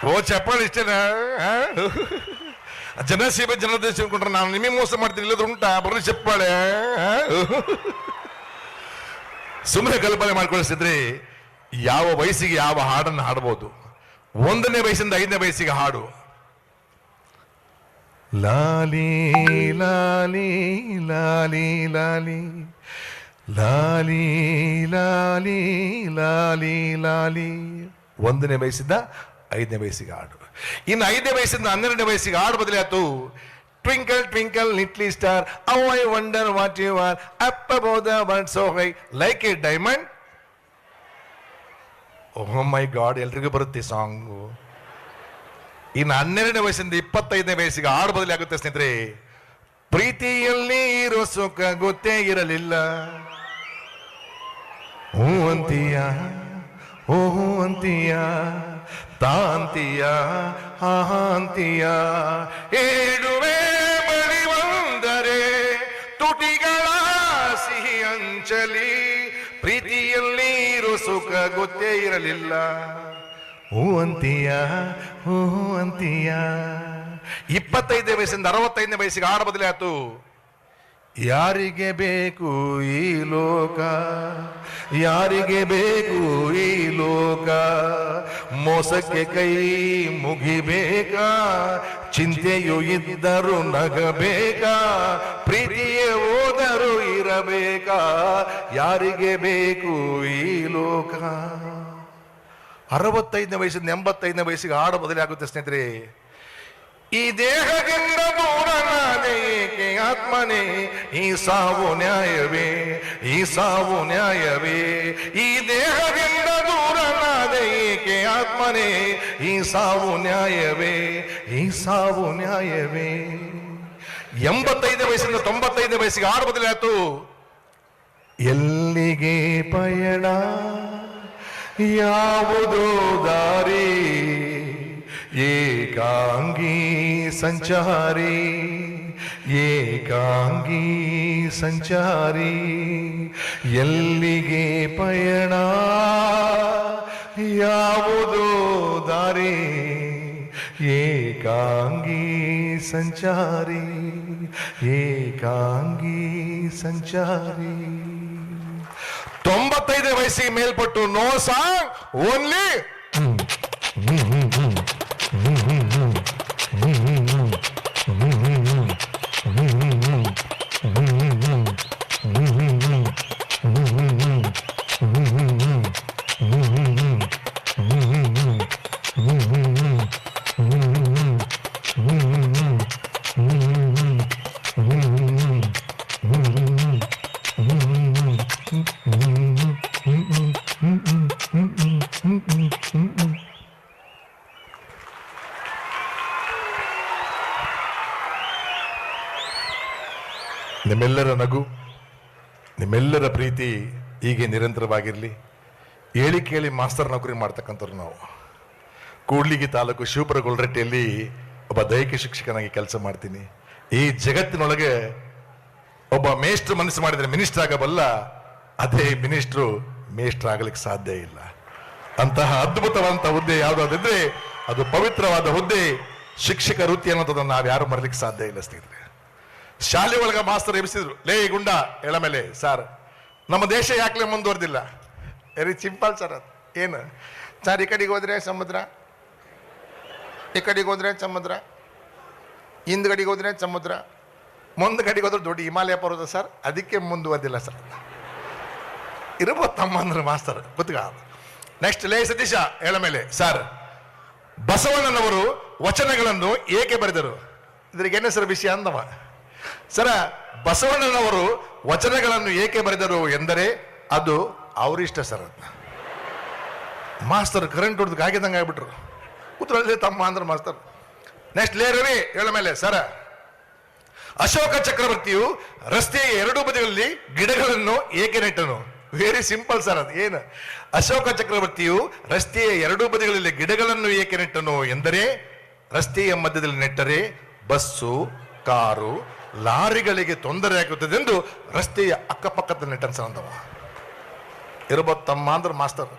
ಓ ಚಪ್ಪಾಳೆ ಇಷ್ಟೇನಾ? ಜನಸೇವೆ ಜನದೇಶ ಅನ್ಕೊಂಡ್ರೆ ನಾನು ನಿಮಗೆ ಮೋಸ ಮಾಡ್ತೀನಿ, ಇಲ್ಲದ ಉಂಟಾ? ಬರೀ ಚಪ್ಪಾಳೆ. ಸುಮ್ಮನೆ ಕಲ್ಪನೆ ಮಾಡ್ಕೊಳಿಸಿದ್ರೆ ಯಾವ ವಯಸ್ಸಿಗೆ ಯಾವ ಹಾಡನ್ನು ಹಾಡಬಹುದು. 1ನೇ ವಯಸ್ಸಿಂದ 5ನೇ ವಯಸ್ಸಿಗೆ ಹಾಡು. ಲಾಲಿ ಲಾಲಿ ಲಾಲಿ ಲಾಲಿ ಲಾಲಿ ಲಾಲಿ ಲಾಲಿ ಲಾಲಿ 1ನೇ ವಯಸ್ಸಿಂದ 5ನೇ ವಯಸ್ಸಿಗೆ ಹಾಡು. ಇನ್ನು 5ನೇ ವಯಸ್ಸಿಂದ 12ನೇ ವಯಸ್ಸಿಗೆ ಹಾಡು ಬದಲಾಯ್ತು. Twinkle twinkle little star, how I wonder what you are, up above the world so high like a diamond. Oh my God, ಎಲ್ರಿಗೂ ಬರುತ್ತೆ ಸಾಂಗು. ಇನ್ನು 12ನೇ ವಯಸ್ಸಿಂದ 25ನೇ ವಯಸ್ಸಿಗೆ ಹಾಡು ಬದಲಾಗುತ್ತೆ ಸ್ನೇಹಿತರೆ. ಪ್ರೀತಿಯಲ್ಲಿ ಇರೋ ಸುಖ ಗೊತ್ತೇ ಇರಲಿಲ್ಲ, ಹೂ ಅಂತೀಯ ಓಹೋ ಅಂತೀಯ, ತಾಂತೀಯ ಅಂತೀಯ, ಹೇಳುವೆ ಬಳಿ ಬಂದರೆ ತುಟಿಗಳ ಸಿಹಿ ಅಂಚಲಿ, ಪ್ರೀತಿಯಲ್ಲಿ ಇರೋ ಸುಖ ಗೊತ್ತೇ ಇರಲಿಲ್ಲ, ಹೂ ಅಂತೀಯ ಹೂ ಅಂತೀಯ. 25ನೇ ವಯಸ್ಸಿಂದ 65ನೇ ವಯಸ್ಸಿಗೆ ಹಾಡು ಬದಲಾಯ್ತು. ಯಾರಿಗೆ ಬೇಕು ಈ ಲೋಕ, ಯಾರಿಗೆ ಬೇಕು ಈ ಲೋಕ, ಮೋಸಕ್ಕೆ ಕೈ ಮುಗಿಬೇಕಾ, ಚಿಂತೆಯು ಇದ್ದರೂ ನಗಬೇಕಾ, ಪ್ರೀತಿಯೇ ಹೋದರೂ ಇರಬೇಕಾ, ಯಾರಿಗೆ ಬೇಕು ಈ ಲೋಕ. 65ನೇ ವಯಸ್ಸಿಂದ 85ನೇ ವಯಸ್ಸಿಗೆ ಹಾಡು ಬದಲಾಗುತ್ತೆ ಸ್ನೇಹಿತರೆ. ಈ ದೇಹದಿಂದ ದೂರನಾದೆ ಏಕೆ ಆತ್ಮನೇ, ಈ ಸಾವು ನ್ಯಾಯವೇ, ಈ ಸಾವು ನ್ಯಾಯವೇ, ಈ ದೇಹದಿಂದ ದೂರನಾದೆ ಏಕೆ ಆತ್ಮನೇ, ಈ ಸಾವು ನ್ಯಾಯವೇ, ಈ ಸಾವು ನ್ಯಾಯವೇ. 85ನೇ ವಯಸ್ಸಿಂದ 95ನೇ ವಯಸ್ಸಿಗೆ ಹಾಡು ಬದಲಾಯ್ತು. ಎಲ್ಲಿಗೆ ಪಯಣ, ಯಾವುದೋ ದಾರಿ, ಏಕಾಂಗಿ ಸಂಚಾರಿ, ಏಕಾಂಗಿ ಸಂಚಾರಿ, ಎಲ್ಲಿಗೆ ಪಯಣ, ಯಾವುದೋ ದಾರಿ, ಏಕಾಂಗಿ ಸಂಚಾರಿ, ಏಕಾಂಗಿ ಸಂಚಾರಿ. 95ನೇ ವಯಸ್ಸಿಗೆ ಮೇಲ್ಪಟ್ಟು ನೋ ಸಾಂಗ್, ಓನ್ಲಿ ನಿಮ್ಮೆಲ್ಲರ ನಗು, ನಿಮ್ಮೆಲ್ಲರ ಪ್ರೀತಿ ಹೀಗೆ ನಿರಂತರವಾಗಿರಲಿ. ಹೇಳಿ ಕೇಳಿ ಮಾಸ್ತರ್ ನೌಕರಿ ಮಾಡ್ತಕ್ಕಂಥವ್ರು ನಾವು. ಕೂಡ್ಲಿಗಿ ತಾಲೂಕು ಶಿವಪುರ ಗೊಲ್ರಟ್ಟಿಯಲ್ಲಿ ಒಬ್ಬ ದೈಹಿಕ ಶಿಕ್ಷಕನಾಗಿ ಕೆಲಸ ಮಾಡ್ತೀನಿ. ಈ ಜಗತ್ತಿನೊಳಗೆ ಒಬ್ಬ ಮೇಷ್ಟ್ರು ಮನಸ್ಸು ಮಾಡಿದರೆ ಮಿನಿಸ್ಟರ್ ಆಗಬಲ್ಲ, ಅದೇ ಮಿನಿಸ್ಟ್ರು ಮೇಷ್ಟ್ರ್ ಆಗಲಿಕ್ಕೆ ಸಾಧ್ಯ ಇಲ್ಲ. ಅಂತಹ ಅದ್ಭುತವಂತ ಹುದ್ದೆ ಯಾವುದಾದ್ರೆ ಅದು ಪವಿತ್ರವಾದ ಹುದ್ದೆ ಶಿಕ್ಷಕ ವೃತ್ತಿ ಅನ್ನೋದನ್ನು ನಾವು ಯಾರು ಮರಲಿಕ್ಕೆ ಸಾಧ್ಯ ಇಲ್ಲ ಸ್ನೇಹಿತರೆ. ಶಾಲೆ ಒಳಗ ಮಾಸ್ತರ್ ಎಬ್ಸಿದ್ರು, ಲೇ ಗುಂಡ ಎಳ ಮೇಲೆ, ಸರ್ ನಮ್ಮ ದೇಶ ಯಾಕಲೇ ಮುಂದುವರೆದಿಲ್ಲ? Very simple sir. ಅದು ಏನು ಸರ್, ಈ ಕಡೆಗೆ ಹೋದ್ರೆ ಸಮುದ್ರ, ಈ ಕಡೆಗೆ ಹೋದ್ರೆ ಸಮುದ್ರ, ಹಿಂದ್ಗಡೆಗೆ ಹೋದ್ರೆ ಸಮುದ್ರ, ಮುಂದ್ ಕಡೆಗೆ ಹೋದ್ರೆ ದೊಡ್ಡ ಹಿಮಾಲಯ ಪರ್ವತ ಸರ್, ಅದಕ್ಕೆ ಮುಂದುವರೆದಿಲ್ಲ ಸರ್. ಇರ್ಬೋದು ತಮ್ಮ ಅಂದ್ರೆ ಮಾಸ್ತರ್ ಗೊತ್ತಗ. ನೆಕ್ಸ್ಟ್ ಲೇ ಸತೀಶ ಎಳ ಮೇಲೆ, ಸರ್ ಬಸವಣ್ಣನವರು ವಚನಗಳನ್ನು ಏಕೆ ಬರೆದರು? ಇದ್ರಿಗೆ ಏನೇ ಸರ್ ವಿಷಯ ಅಂದವ. ಸರ, ಬಸವಣ್ಣನವರು ವಚನಗಳನ್ನು ಏಕೆ ಬರೆದರು ಎಂದರೆ ಅದು ಅವರಿಷ್ಟ ಸರ್. ಅದನ್ನ ಮಾಸ್ತರ್ ಕರೆಂಟ್ ಹೊಡೆದಕ್ಕೆ ಆಗಿದ್ದಂಗೆ ಆಗ್ಬಿಟ್ರು. ಕೂತ್ಕೊಳ್ಳಿ ತಮ್ಮ ಅಂದ್ರೆ ಮಾಸ್ತರ್. ನೆಕ್ಸ್ಟ್ ಲೇ ರವಿ ಹೇಳ ಮೇಲೆ, ಸರ ಅಶೋಕ ಚಕ್ರವರ್ತಿಯು ರಸ್ತೆಯ ಎರಡೂ ಬದಿಗಳಲ್ಲಿ ಗಿಡಗಳನ್ನು ಏಕೆ ನೆಟ್ಟನು? Very simple sir. ಅದು ಏನು? ಅಶೋಕ ಚಕ್ರವರ್ತಿಯು ರಸ್ತೆಯ ಎರಡೂ ಬದಿಗಳಲ್ಲಿ ಗಿಡಗಳನ್ನು ಏಕೆ ನೆಟ್ಟನು ಎಂದರೆ ರಸ್ತೆಯ ಮಧ್ಯದಲ್ಲಿ ನೆಟ್ಟರೆ ಬಸ್ಸು, ಕಾರು, ಲಾರಿಗಳಿಗೆ ತೊಂದರೆ ಆಗುತ್ತದೆ ಎಂದು ರಸ್ತೆಯ ಅಕ್ಕಪಕ್ಕದ ನೆಟ್ಟನ್ ಸರ್ ಅಂದವ. ಇರ್ಬೋದು ತಮ್ಮ ಅಂದ್ರೆ ಮಾಸ್ತರ್.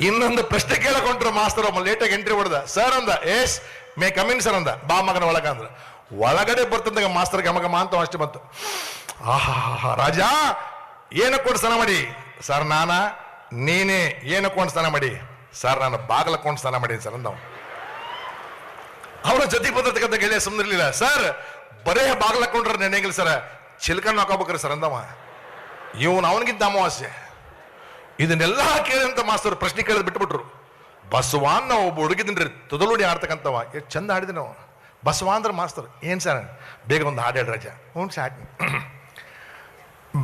ಇನ್ನೊಂದು ಪ್ರಶ್ನೆ ಕೇಳಕೊಂಡ್ರು ಮಾಸ್ತರ್ ಒಬ್ಬ ಲೇಟಾಗಿ ಎಂಟ್ರಿ ಹೊಡೆದ. ಸರ್ ಅಂದ, ಎಸ್ ಮೇ ಕಮಿನ್ ಸರ್ ಅಂದ. ಬಾ ಮಗನ ಒಳಗ ಅಂದ್ರ. ಒಳಗಡೆ ಬರ್ತಂದಾಗ ಮಾಸ್ತರ್ ಗಮಗಮ ಅಂತ ಅಷ್ಟೇ ಬಂತು. ಆಹಾ ರಾಜ ಏನಕ್ಕೊಂಡು ಸ್ನಾನ ಮಾಡಿ? ಸರ್ ನಾನ. ನೀನೇ ಏನಕ್ಕೊಂಡು ಸ್ನಾನ ಮಾಡಿ? ಸರ್ ನಾನು ಬಾಗಲಕ್ಕೊಂಡು ಸ್ನಾನ ಮಾಡೀನಿ ಸರ್ ಅಂದವ. ಅವನ ಜೊತೆಗೆ ಬಂದಿರ್ತಕ್ಕಂಥ ಗೆಳೆಯ ಸುಮ್ಮನಿರ್ಲಿಲ್ಲ. ಸರ್ ಬರೇ ಬಾಗ್ಲಕ್ಕೊಂಡ್ರೆ ನೆನೆಗಿಲ್ಲ ಸರ್, ಚಿಲ್ಕನ್ ಹಾಕೋಬೇಕ್ರಿ ಸರ್ ಅಂದವ. ಇವನು ಅವನಿಗಿದ್ದ ಅಮಾವಾಸ್ಯೆ. ಇದನ್ನೆಲ್ಲ ಕೇಳಿದಂತ ಮಾಸ್ತರ್ ಪ್ರಶ್ನೆ ಕೇಳಿದ್ ಬಿಟ್ಬಿಟ್ರು. ಬಸವಾನ್ ನಾವು ಒಬ್ಬ ಹುಡುಗಿದ್ರಿ ತುದಲುಡಿ ಆಡ್ತಕ್ಕಂಥವ. ಎಷ್ಟು ಚಂದ ಆಡಿದ್ವಿ ನಾವು. ಬಸವ ಅಂದ್ರೆ ಮಾಸ್ತರ್. ಏನ್ ಸರ್ ಬೇಗ ಒಂದು ಹಾಡು ಹೇಳಿ ರಾಜ. ಹ್ಞೂ ಸಾಕು.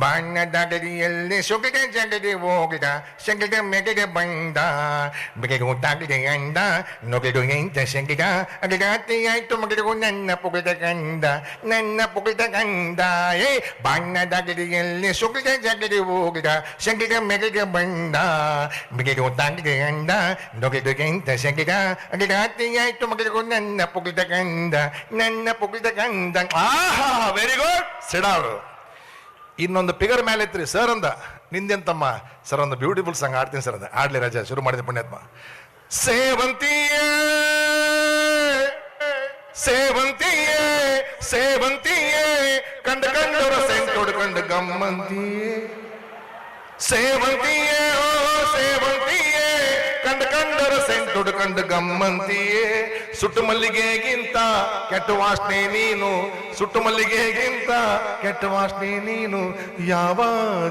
ಬಣ್ಣದಡಿಯಲ್ಲಿ ಸುಗಿದ ಜಗಡಿ ಹೋಗಿದ ಸಗಿದ ಮೆಗಡೆ ಬಂದ ಬೆಗೆಗೂ ತಾಗಿದೆ ಅಂದ ನೊಗೆದು ಎಂತ ಸಗಿದ ಅಡಿಗಾತಿ ಆಯ್ತು ಮಗಡಿಗೂ ನನ್ನ ಪುಗಿದ ಗಂಡ ನನ್ನ ಪುಗಿದ ಗಂಡ. ಏ ಬಣ್ಣದಡಿಯಲ್ಲಿ ಸುಗಿದ ಜಗಡಿ ಹೋಗಿದ ಸಗಿದ ಮೆಗಡೆ ಬಂದ ಬೆಗೆಗೂ ತಾಗಿದೆ ಅಂದ ನೊಗೆದು ಎಂತ ಸಗಿದ ಅಡಿಗಾತಿ ಆಯ್ತು ಮಗಡಿಗೂ ನನ್ನ ಪುಗಿದ ಗಂಡ ನನ್ನ ಪುಗಿದ ಗಂಡ. ಆಹಾ ವೆರಿ ಗುಡ್. ಸಿಡಾರು. ಇನ್ನೊಂದು ಪಿಗರ್ ಮೇಲೆ ಐತ್ರಿ. ಸರ್ ಅಂದ, ನಿಂದೆಂತಮ್ಮ? ಸರ್ ಒಂದು ಬ್ಯೂಟಿಫುಲ್ ಸಾಂಗ್ ಆಡ್ತೀನಿ ಸರ್ ಅಂದ. ಆಡ್ಲಿ ರಾಜ. ಶುರು ಮಾಡಿದ ಪುಣ್ಯಾತ್ಮ. ಸೇವಂತಿಯೇ ಸೇವಂತಿಯೇ ಸೇವಂತಿಯೇ ಕಂಡ ಕಂಡರ ಸೆಂಟ್ ಹೊಡ್ಕೊಂಡು ಗಮ್ಮಂತಿಯೇ ಸೇವಂತಿಯೇ ಓ ಸೇವಂತಿಯೇ ಕಂಡ ಕಂಡರ ಸೆಂಟ್ ಹೊಡ್ಕೊಂಡು ಗಮ್ಮಂತಿಯೇ. ಸುಟ್ಟು ಮಲ್ಲಿಗೆಗಿಂತ ಕೆಟ್ಟ ವಾಸನೆ ನೀನು, ಸುಟ್ಟು ಮಲ್ಲಿಗೆಗಿಂತ ಕೆಟ್ಟ ವಾಸನೆ ನೀನು. ಯಾವ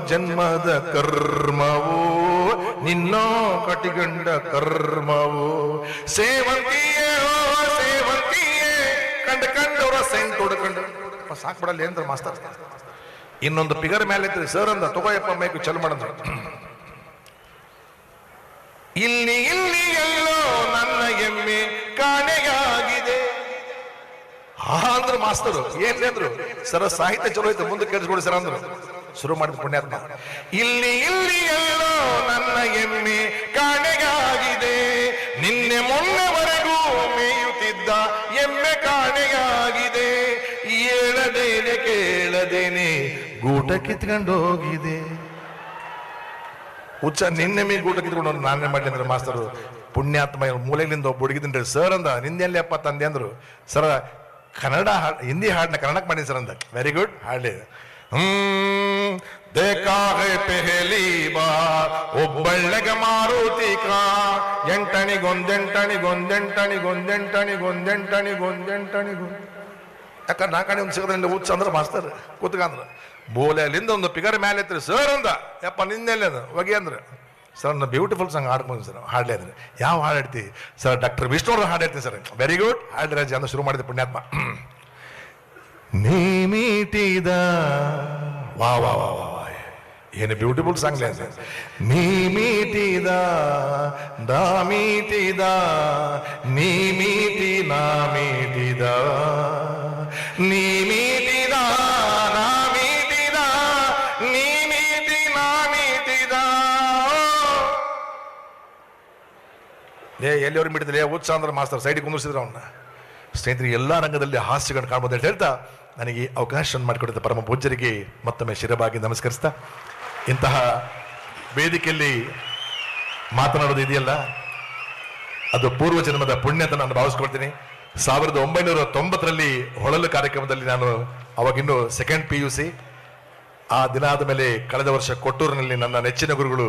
ಜನ್ಮದ ಕರ್ಮವೋ ನಿನ್ನೋ ಕಟಿಗಂಡ ಕರ್ಮವೋ. ಸೇವಂತಿಯೇ ಓ ಸೇವಂತಿಯೇ ಕಂಡ ಕಂಡವರ ಸೆಂಟ್ ಹೊಡ್ಕೊಂಡು. ಸಾಕ್ಬಿಡಲ್ಲ ಏನ್ರ ಮಾಸ್ತರ್. ಇನ್ನೊಂದು ಪಿಗರ್ ಮೇಲೆ ಇದ್ರಿ. ಸರ್ ಅಂದ, ತಗೋಯಪ್ಪ ಮೈಕು ಚಲು ಮಾಡಿದ್ರು. ಇಲ್ಲಿ ಇಲ್ಲಿ ಎಲ್ಲೋ ನನ್ನ ಎಮ್ಮೆ ಕಾಣೆಯಾಗಿದೆ ಅಂದ್ರು ಮಾಸ್ತರು. ಏನ್ ಅಂದ್ರು? ಸರ ಸಾಹಿತ್ಯ ಚಲೋ ಐತೆ, ಮುಂದೆ ಕೇಳಿಸ್ಕೊಡಿ ಸರ್ ಅಂದ್ರು. ಶುರು ಮಾಡಿದ ಪುಣ್ಯಾತ್ಮ. ಇಲ್ಲಿ ಇಲ್ಲಿ ಎಲ್ಲೋ ನನ್ನ ಎಮ್ಮೆ ಕಾಣೆಯಾಗಿದೆ ನಿನ್ನೆ ಮೊನ್ನೆವರೆಗೂ ಮೇಯುತ್ತಿದ್ದ ಎಮ್ಮೆ ಕಾಣೆಯಾಗಿದೆ. ಹೇಳದೇನೆ ಕೇಳದೇನೆ ಗೂಟ ಕಿತ್ಕೊಂಡು ಹೋಗಿದೆ. ಹುಚ್ಚ ನಿನ್ನೆ ಮೀ ಗೂಟ ಕಿತ್ಕೊಂಡು ನಾನೇ ಮಾಡ್ಲಿ ಅಂದ್ರೆ ಮಾಸ್ತರು ಪುಣ್ಯಾತ್ಮ ಮೂಲೆಯಿಂದ ಒಬ್ಬ ಹುಡುಗಿದ್ರಿ. ಸರ್ ಅಂದ, ನಿಂದೆಲ್ಲಿ ಅಪ್ಪ ತಂದೆ ಅಂದ್ರು. ಸರ್ ಕನ್ನಡ ಹಿಂದಿ ಹಾಡನ್ನ ಕನ್ನಡಕ್ಕೆ ಮಾಡೀನಿ ಸರ್ ಅಂದ. ವೆರಿ ಗುಡ್, ಹಾಡ್ಲಿ. देखा है पहली बार ಒಬ್ಬಳ್ಳೆಗ ಮಾರುತಿ ಕಾ ಎಂಟಣಿ ಗೊಂದೆಂಟಣಿ ಗೊಂದೆಂಟಣಿ ಗೊಂದೆಂಟಣಿ ಗೊಂದೆಂಟಣಿ ಗೊಂದೆಂಟಣಿ ಯಾಕಂದ್ರೆ ನಾಲ್ಕಣಿ ಒಂದು ಸಿಗದ್ರಲ್ಲಿ ಹುಚ್ಚ ಅಂದ್ರೆ ಮಾಸ್ತರ್ ಕೂತ್ಕಂದ್ರ ಬೋಲೆ ಅಲ್ಲಿಂದ ಒಂದು ಪಿಗರ್ ಮೇಲೆ ಐತ್ರಿ. ಸರ್ ಅಂದ, ಯಪ್ಪ ನಿನ್ನೆಲ್ಲ ಅದು ಹೊಗೆ ಅಂದ್ರೆ. ಸರ್ ನಾನು ಬ್ಯೂಟಿಫುಲ್ ಸಾಂಗ್ ಹಾಡ್ಕೊಂಡು ಸರ್. ಹಾಡ್ಲಿ ಅಂದ್ರೆ ಯಾವ ಹಾಡು ಹೇಳ್ತೀವಿ ಸರ್? ಡಾಕ್ಟರ್ ವಿಷ್ಣು ಅವ್ರ ಹಾಡು ಹೇಳ್ತೀನಿ ಸರ್. ವೆರಿ ಗುಡ್, ಹಾಡ್ಲಿ ರಾಜ ಅಂತ ಶುರು ಮಾಡಿದೆ ಪುಣ್ಯಾತ್ಮ. ನೀ ಮೀಟಿದ ವಾ ವಾ ವಾ ವಾ ಏನು ಬ್ಯೂಟಿಫುಲ್ ಸಾಂಗ್ ಸರ್. ನೀ ಮೀಟಿದ ದಾ ಮೀಟಿದ ನೀ ಮೀಟಿ ನಾ ಮೀಟಿದ ನೀ ಮೀಟಿದ ನಾ ಮೀಟಿದ ನೀ ಮೀಟಿ ನಾ ಮೀಟಿದ. ಎಲ್ಲಿಯವ್ರು ಮೀಟಿದ್ರೆ ಉತ್ಸ ಅಂದ್ರೆ ಮಾಸ್ತರ್ ಸೈಡಿಗೆ ಕುಂದಿಸಿದ್ರು ಅವನ್ನ. ಸ್ನೇಹಿತರಿಗೆ ಎಲ್ಲ ರಂಗದಲ್ಲಿ ಹಾಸ್ಯಗಳನ್ನು ಕಾಣ್ಬೋದು ಅಂತ ಹೇಳ್ತಾ ನನಗೆ ಅವಕಾಶ ಮಾಡಿಕೊಡುತ್ತೆ ಪರಮ ಪೂಜ್ಯರಿಗೆ ಮತ್ತೊಮ್ಮೆ ಶಿರವಾಗಿ ನಮಸ್ಕರಿಸ್ತಾ, ಇಂತಹ ವೇದಿಕೆಯಲ್ಲಿ ಮಾತನಾಡೋದು ಇದೆಯಲ್ಲ ಅದು ಪೂರ್ವ ಜನ್ಮದ ಪುಣ್ಯ ಅಂತ ನಾನು ಭಾವಿಸ್ಕೊಳ್ತೀನಿ. 1990ರಲ್ಲಿ ಹೊಳಲು ಕಾರ್ಯಕ್ರಮದಲ್ಲಿ ನಾನು ಅವಾಗಿನ್ನೂ ಸೆಕೆಂಡ್ PUC. ಆ ದಿನ ಆದ ಮೇಲೆ ಕಳೆದ ವರ್ಷ ಕೊಟ್ಟೂರಿನಲ್ಲಿ ನನ್ನ ನೆಚ್ಚಿನ ಗುರುಗಳು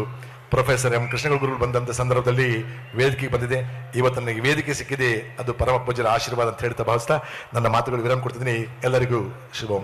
ಪ್ರೊಫೆಸರ್ ಎಂ ಕೃಷ್ಣ ಗುರುಗಳು ಬಂದಂಥ ಸಂದರ್ಭದಲ್ಲಿ ವೇದಿಕೆಗೆ ಬಂದಿದೆ. ಇವತ್ತು ನನಗೆ ವೇದಿಕೆ ಸಿಕ್ಕಿದೆ, ಅದು ಪರಮ ಪೂಜ್ಯರ ಆಶೀರ್ವಾದ ಅಂತ ಹೇಳ್ತಾ ಭಾವಿಸ್ತಾ ನನ್ನ ಮಾತುಗಳು ವಿರಾಮ ಕೊಡ್ತಿದ್ದೀನಿ. ಎಲ್ಲರಿಗೂ ಶುಭಂ.